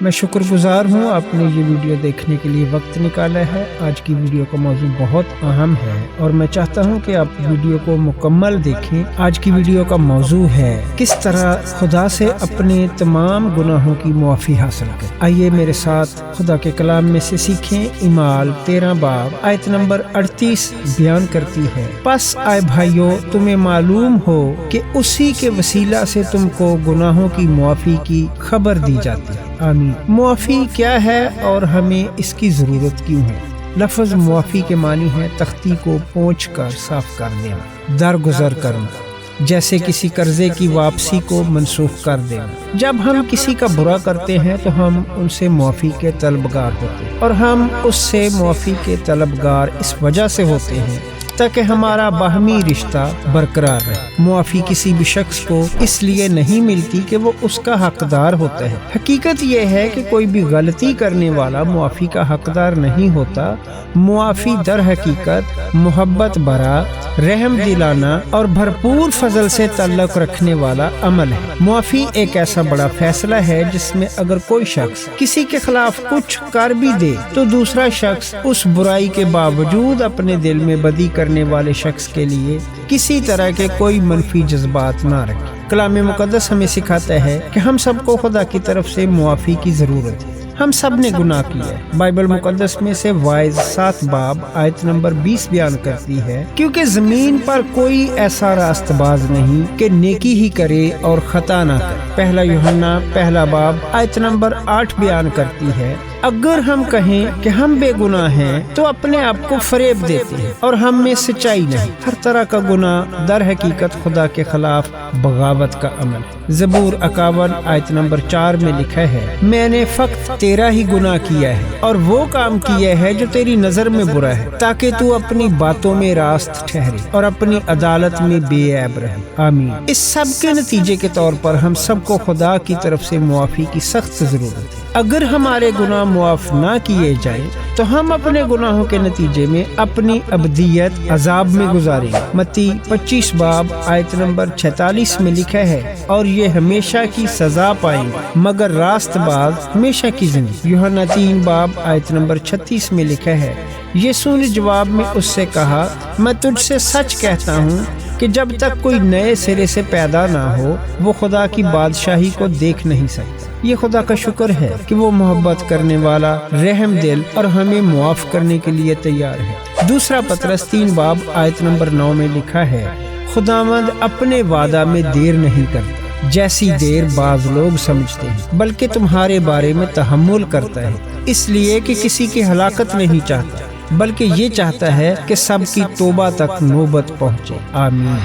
میں شکر گزار ہوں آپ نے یہ ویڈیو دیکھنے کے لیے وقت نکالا ہے۔ آج کی ویڈیو کا موضوع بہت اہم ہے اور میں چاہتا ہوں کہ آپ ویڈیو کو مکمل دیکھیں۔ آج کی ویڈیو کا موضوع ہے کس طرح خدا سے اپنے تمام گناہوں کی معافی حاصل کریں۔ آئیے میرے ساتھ خدا کے کلام میں سے سیکھیں۔ اعمال 13 باب آیت نمبر 38 بیان کرتی ہے، پس آئے بھائیو تمہیں معلوم ہو کہ اسی کے وسیلہ سے تم کو گناہوں کی معافی کی خبر دی جاتی ہے۔ آمین۔ معافی کیا ہے اور ہمیں اس کی ضرورت کیوں ہے؟ لفظ معافی کے معنی ہے تختی کو پونچھ کر صاف کر دینا، درگزر کرنا، جیسے کسی قرضے کی واپسی کو منسوخ کر دینا۔ جب ہم کسی کا برا کرتے ہیں تو ہم ان سے معافی کے طلبگار ہوتے ہیں، اور ہم اس سے معافی کے طلبگار اس وجہ سے ہوتے ہیں تاکہ ہمارا باہمی رشتہ برقرار رہے۔ معافی کسی بھی شخص کو اس لیے نہیں ملتی کہ وہ اس کا حقدار ہوتا ہے۔ حقیقت یہ ہے کہ کوئی بھی غلطی کرنے والا معافی کا حقدار نہیں ہوتا۔ معافی در حقیقت محبت بھرا، رحم دلانا اور بھرپور فضل سے تعلق رکھنے والا عمل ہے۔ معافی ایک ایسا بڑا فیصلہ ہے جس میں اگر کوئی شخص کسی کے خلاف کچھ کر بھی دے تو دوسرا شخص اس برائی کے باوجود اپنے دل میں بدی کرنے والے شخص کے لیے کسی طرح کے کوئی منفی جذبات نہ رکھے۔ کلام مقدس ہمیں سکھاتا ہے کہ ہم سب کو خدا کی طرف سے معافی کی ضرورت ہے۔ ہم سب نے گناہ کیا ہے۔ بائبل مقدس میں سے واعظ 7 باب آیت نمبر 20 بیان کرتی ہے، کیونکہ زمین پر کوئی ایسا راست باز نہیں کہ نیکی ہی کرے اور خطا نہ کرے۔ پہلا یوحنا 1 باب آیت نمبر 8 بیان کرتی ہے، اگر ہم کہیں کہ ہم بے گناہ ہیں تو اپنے آپ کو فریب دیتے ہیں اور ہم میں سچائی نہیں۔ ہر طرح کا گناہ در حقیقت خدا کے خلاف بغاوت کا عمل ہے۔ زبور 51 آیت نمبر 4 میں لکھا ہے، میں نے فقط تیرا ہی گناہ کیا ہے اور وہ کام کیا ہے جو تیری نظر میں برا ہے، تاکہ تو اپنی باتوں میں راست ٹھہرے اور اپنی عدالت میں بے عیب رہے۔ آمین۔ اس سب کے نتیجے کے طور پر ہم سب کو خدا کی طرف سے معافی کی سخت ضرورت ہے۔ اگر ہمارے گناہ معاف نہ کیے جائیں تو ہم اپنے گناہوں کے نتیجے میں اپنی ابدیت عذاب میں گزاریں گے۔ متی 25 باب آیت نمبر 46 میں لکھا ہے، اور یہ ہمیشہ کی سزا پائیں گے مگر راست باز ہمیشہ کی زندگی۔ یوحنا 3 باب آیت نمبر 36 میں لکھا ہے، یسوع نے جواب میں اس سے کہا، میں تجھ سے سچ کہتا ہوں کہ جب تک کوئی نئے سرے سے پیدا نہ ہو وہ خدا کی بادشاہی کو دیکھ نہیں سکتا۔ یہ خدا کا شکر ہے کہ وہ محبت کرنے والا، رحم دل اور ہمیں معاف کرنے کے لیے تیار ہے۔ دوسرا پطرس 3 باب آیت نمبر 9 میں لکھا ہے، خداوند اپنے وعدہ میں دیر نہیں کرتا جیسی دیر بعض لوگ سمجھتے ہیں، بلکہ تمہارے بارے میں تحمل کرتا ہے، اس لیے کہ کسی کی ہلاکت نہیں چاہتا بلکہ یہ چاہتا ہے کہ سب کی توبہ تک نوبت پہنچے۔ آمین۔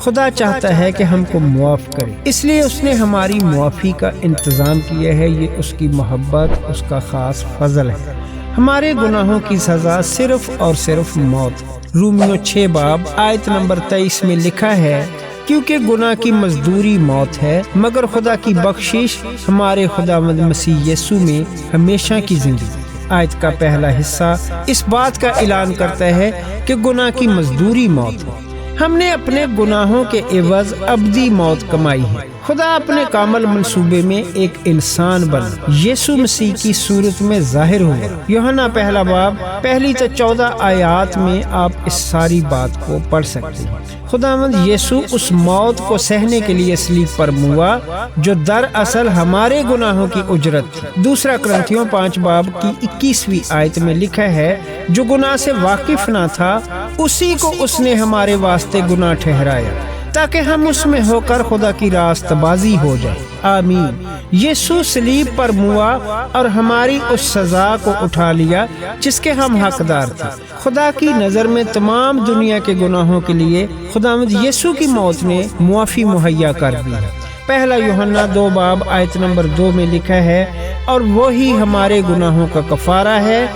خدا چاہتا ہے کہ ہم کو معاف کرے، اس لیے اس نے ہماری معافی کا انتظام کیا ہے۔ یہ اس کی محبت، اس کا خاص فضل ہے۔ ہمارے گناہوں کی سزا صرف اور صرف موت ہے۔ رومیو 6 باب آیت نمبر 23 میں لکھا ہے، کیونکہ گناہ کی مزدوری موت ہے مگر خدا کی بخشش ہمارے خداوند مسیح یسوع میں ہمیشہ کی زندگی۔ آیت کا پہلا حصہ اس بات کا اعلان کرتا ہے کہ گناہ کی مزدوری موت ہے۔ ہم نے اپنے گناہوں کے عوض ابدی موت کمائی ہے۔ خدا اپنے کامل منصوبے میں ایک انسان بنا، یسوع مسیح کی صورت میں ظاہر ہوا۔ یوحنا 1 باب 1 سے 14 آیات میں آپ اس ساری بات کو پڑھ سکتے ہیں۔ خداوند یسوع اس موت کو سہنے کے لیے صلیب پر ہوا جو دراصل ہمارے گناہوں کی اجرت تھی۔ دوسرا کرنتھیوں 5 باب کی 21ویں آیت میں لکھا ہے، جو گناہ سے واقف نہ تھا اسی کو اس نے ہمارے واسطے گناہ ٹھہرایا تاکہ ہم اس میں ہو کر خدا کی راست بازی ہو جائے۔ آمین۔ یسوع صلیب پر ہوا اور ہماری اس سزا کو اٹھا لیا جس کے ہم حقدار تھے۔ خدا کی نظر میں تمام دنیا کے گناہوں کے لیے خداوند یسوع کی موت نے معافی مہیا کر دی ہے۔ 1 یوحنا 2 باب آیت نمبر 2 میں لکھا ہے، اور وہی ہمارے گناہوں کا کفارہ ہے،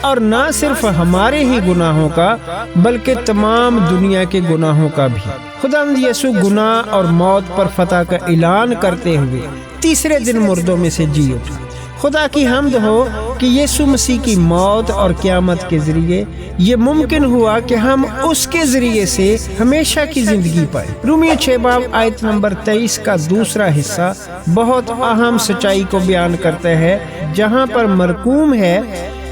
اور نہ صرف ہمارے ہی گناہوں کا بلکہ تمام دنیا کے گناہوں کا بھی۔ خداوند یسوع گناہ اور موت پر فتح کا اعلان کرتے ہوئے تیسرے دن مردوں میں سے جی اٹھا۔ خدا کی حمد ہو کہ یسوع مسیح کی موت اور قیامت کے ذریعے یہ ممکن ہوا کہ ہم اس کے ذریعے سے ہمیشہ کی زندگی پائیں۔ رومیہ 6 باب آیت نمبر 23 کا دوسرا حصہ بہت اہم سچائی کو بیان کرتا ہے، جہاں پر مرقوم ہے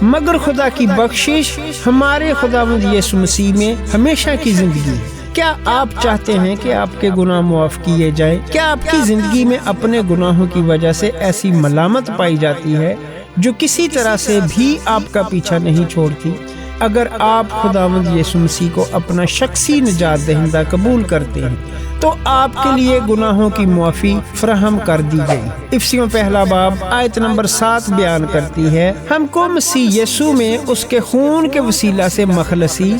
مگر خدا کی بخشش ہمارے خداوند یسوع مسیح میں ہمیشہ کی زندگی ہے۔ کیا آپ چاہتے ہیں کہ آپ کے گناہ معاف کیے جائیں؟ کیا آپ کی زندگی میں اپنے گناہوں کی وجہ سے ایسی ملامت پائی جاتی ہے جو کسی طرح سے بھی آپ کا پیچھا نہیں چھوڑتی؟ اگر آپ خداوند یسوع مسیح کو اپنا شخصی نجات دہندہ قبول کرتے ہیں تو آپ کے لیے گناہوں کی معافی فراہم کر دی گئی۔ افسیوں 1 باب آیت نمبر 7 بیان کرتی ہے، ہم کو مسیح یسوع میں اس کے خون کے وسیلہ سے مخلصی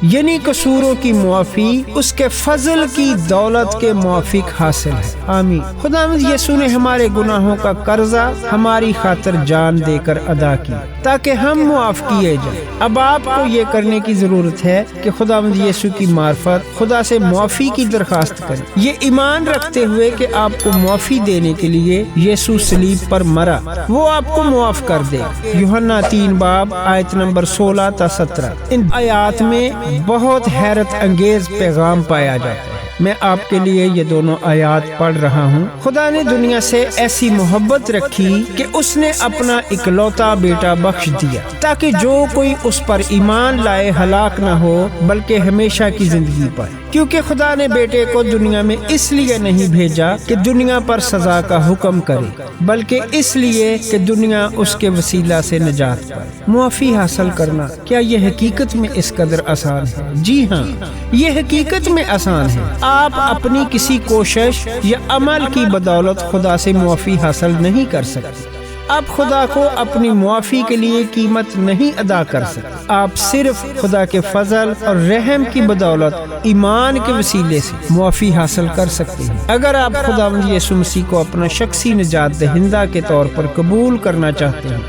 یعنی قصوروں کی معافی اس کے فضل کی دولت کے موافق حاصل ہے۔ آمین۔ خداوند یسوع نے ہمارے گناہوں کا قرضہ ہماری خاطر جان دے کر ادا کی تاکہ ہم معاف کیے جائیں۔ اب آپ کو یہ کرنے کی ضرورت ہے کہ خداوند یسوع کی معرفت خدا سے معافی کی درخواست کریں، یہ ایمان رکھتے ہوئے کہ آپ کو معافی دینے کے لیے یسوع صلیب پر مرا، وہ آپ کو معاف کر دے۔ یوحنا 3 باب آیت نمبر 16 تا 17۔ ان آیات میں بہت حیرت انگیز پیغام پایا جاتا ہے۔ میں آپ کے لیے یہ دونوں آیات پڑھ رہا ہوں۔ خدا نے دنیا سے ایسی محبت رکھی کہ اس نے اپنا اکلوتا بیٹا بخش دیا تاکہ جو کوئی اس پر ایمان لائے ہلاک نہ ہو بلکہ ہمیشہ کی زندگی پائے۔ کیونکہ خدا نے بیٹے کو دنیا میں اس لیے نہیں بھیجا کہ دنیا پر سزا کا حکم کرے بلکہ اس لیے کہ دنیا اس کے وسیلہ سے نجات پائے۔ معافی حاصل کرنا کیا یہ حقیقت میں اس قدر آسان ہے؟ جی ہاں، یہ حقیقت میں آسان ہے۔ آپ اپنی کسی کوشش یا عمل کی بدولت خدا سے معافی حاصل نہیں کر سکتے۔ آپ خدا کو اپنی معافی کے لیے قیمت نہیں ادا کر سکتے۔ آپ صرف خدا کے فضل اور رحم کی بدولت ایمان کے وسیلے سے معافی حاصل کر سکتے ہیں۔ اگر آپ خداوند یسوع مسیح کو اپنا شخصی نجات دہندہ کے طور پر قبول کرنا چاہتے ہیں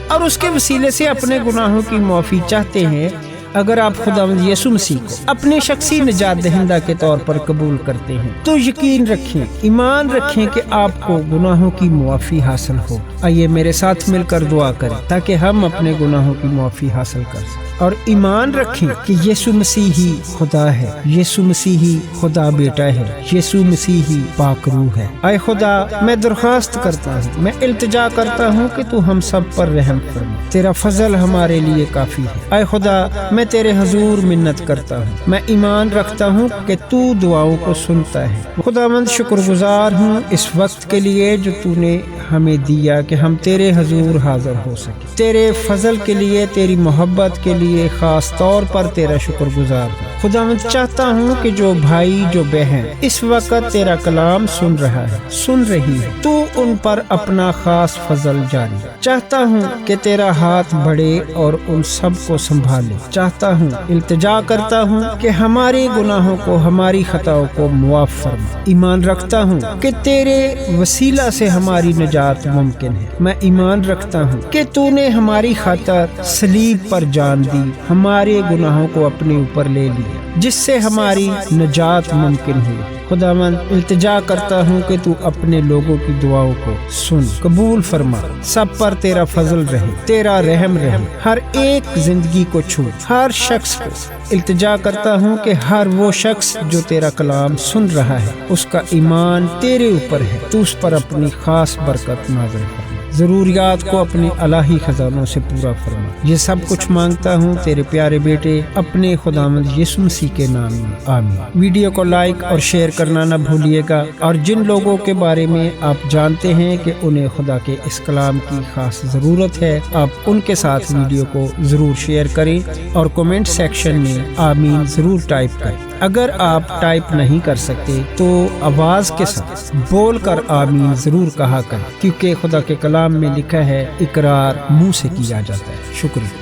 اور اس کے وسیلے سے اپنے گناہوں کی معافی چاہتے ہیں، اگر آپ خداوند یسوع مسیح کو اپنے شخصی نجات دہندہ کے طور پر قبول کرتے ہیں تو یقین رکھیں، ایمان رکھیں کہ آپ کو گناہوں کی معافی حاصل ہو۔ آئیے میرے ساتھ مل کر دعا کریں تاکہ ہم اپنے گناہوں کی معافی حاصل کر سکیں، اور ایمان رکھیں کہ یسوع مسیح ہی خدا ہے، یسوع مسیح ہی خدا بیٹا ہے، یسوع مسیح ہی پاک روح ہے۔ اے خدا، میں درخواست کرتا ہوں، میں التجا کرتا ہوں کہ تو ہم سب پر رحم فرما، تیرا فضل ہمارے لیے کافی ہے۔ اے خدا، میں تیرے حضور منت کرتا ہوں، میں ایمان رکھتا ہوں کہ تو دعاؤں کو سنتا ہے۔ خداوند، شکر گزار ہوں اس وقت کے لیے جو تو نے ہمیں دیا کہ ہم تیرے حضور حاضر ہو سکیں۔ تیرے فضل کے لیے، تیری محبت کے لیے خاص طور پر تیرا شکر گزار ہوں۔ خداوند، چاہتا ہوں کہ جو بھائی جو بہن اس وقت تیرا کلام سن رہا ہے، سن رہی ہے، تو ان پر اپنا خاص فضل جاری۔ چاہتا ہوں کہ تیرا ہاتھ بڑھے اور ان سب کو سنبھالے۔ چاہتا ہوں، التجا کرتا ہوں کہ ہمارے گناہوں کو، ہماری خطاؤں کو معاف فرما۔ ایمان رکھتا ہوں کہ تیرے وسیلہ سے ہماری نجات ممکن ہے۔ میں ایمان رکھتا ہوں کہ تو نے ہماری خاطر صلیب پر جان دی، ہمارے گناہوں کو اپنے اوپر لے لیا، جس سے ہماری نجات ممکن ہوئی۔ خداوند، التجا کرتا ہوں کہ تو اپنے لوگوں کی دعاؤں کو سن، قبول فرما، سب پر تیرا فضل رہے، تیرا رحم رہے، ہر ایک زندگی کو چھو، ہر شخص کو۔ التجا کرتا ہوں کہ ہر وہ شخص جو تیرا کلام سن رہا ہے، اس کا ایمان تیرے اوپر ہے، تو اس پر اپنی خاص برکت نازل فرما، ضروریات کو اپنے الہی خزانوں سے پورا فرما۔ یہ سب کچھ مانگتا ہوں تیرے پیارے بیٹے اپنے خداوند یسوع مسیح کے نام میں، آمین۔ ویڈیو کو لائک اور شیئر کرنا نہ بھولیے گا، اور جن لوگوں کے بارے میں آپ جانتے ہیں کہ انہیں خدا کے اس کلام کی خاص ضرورت ہے، آپ ان کے ساتھ ویڈیو کو ضرور شیئر کریں اور کمنٹ سیکشن میں آمین ضرور ٹائپ کریں۔ اگر آپ ٹائپ نہیں کر سکتے تو آواز کے ساتھ بول کر آمین ضرور کہا کریں، کیونکہ خدا کے کلام میں لکھا ہے اقرار منہ سے کیا جاتا ہے۔ شکریہ۔